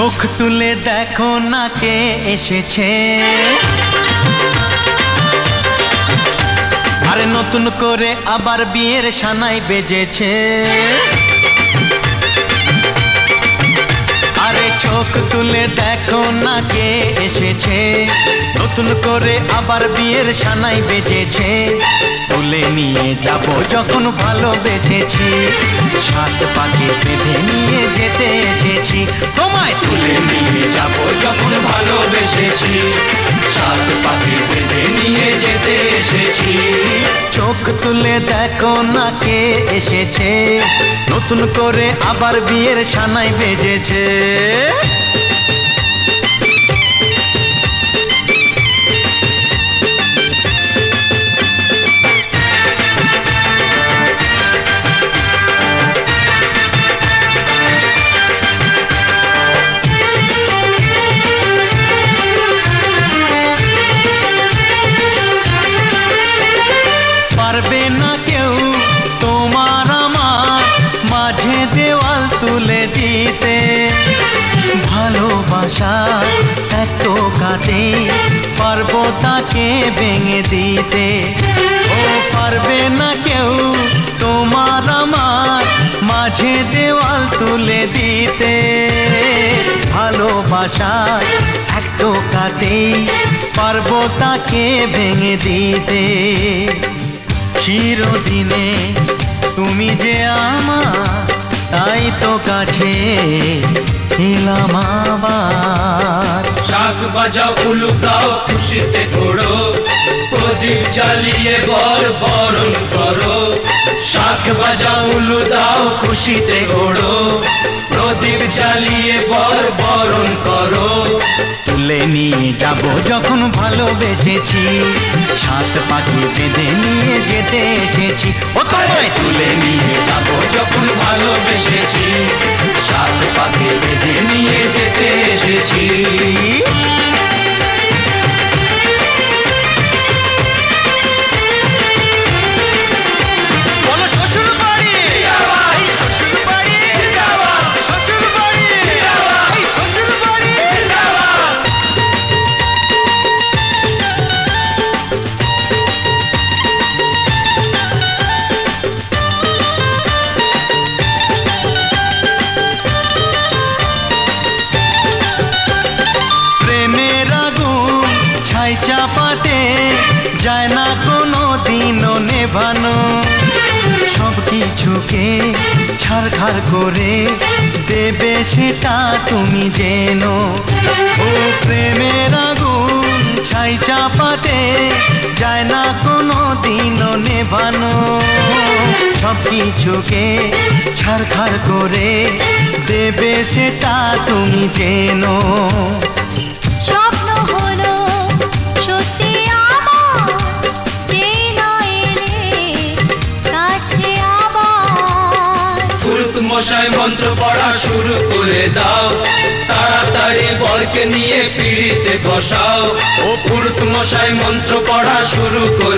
চোখ তুলে দেখো না কে এসেছে, আরে নতুন করে আবার বিয়ের সানাই বেজেছে। আরে চোখ তুলে দেখো না কে এসেছে, নতুন করে আবার বিয়ের সানাই বেজেছে। তুলে নিয়ে যাব যখন ভালোবেসেছি, সাত পাকে বেঁধে নিয়ে যেতে এসেছি। তোমায় তুলে নিয়ে যাব যখন ভালোবেসেছি, সাত পাকে বেঁধে নিয়ে যেতে এসেছি। চোখ তুলে দেখো না কে এসেছে, নতুন করে আবার বিয়ের সানাই বেজেছে। পারবে না কেউ তোমার আমার মাঝে দেওয়াল তুলে দিতে, ভালোবাসা এত কাটে পারবো তাকে ভেঙে দিতে। ও পারবে না কেউ তোমার আমার মাঝে দেওয়াল তুলে দিতে, ভালোবাসা এত কাটে পারবো তাকে ভেঙে দিতে। চিরদিনে তুমি যে আমার, তাই তো কাছে এলাম আবার। শাক বাজাও উলু দাও খুশিতে ঘোড়ো, প্রদীপ জ্বালিয়ে বরণ করো। শাক বাজাও উলু দাও খুশিতে ঘোড়ো, প্রদীপ জ্বালিয়ে বরণ করো। তুলে নিয়ে যাব যখন ভালোবেসেছি, সাত পাখি বেঁধে নিয়ে যেতে এসেছি। ও তোমায় তুলে নিয়ে যাব যখন ভালোবেসেছি, সাত পাখি বেঁধে নিয়ে যেতে এসেছি। চাপাতে যায় না কোনো দিনও নেভানো, সব কিছুকে ছাড়খাড় করে দেবে সেটা তুমি জেনো। ও প্রেমের আগুন ছাই চাপাতে যায় না কোনো দিনও নেভানো, সব কিছুকে ছাড়খাড় করে দেবে সেটা তুমি জেনো। স্বপ্ন হলো সত্যি আমার, যে নয় রে কাছে আবার। পুরুত মশাই মন্ত্র পড়া শুরু করে দাও, তাড়াতাড়ি বরকে নিয়ে পিড়িতে বসাও। ও পুরুত মশাই মন্ত্র পড়া শুরু করে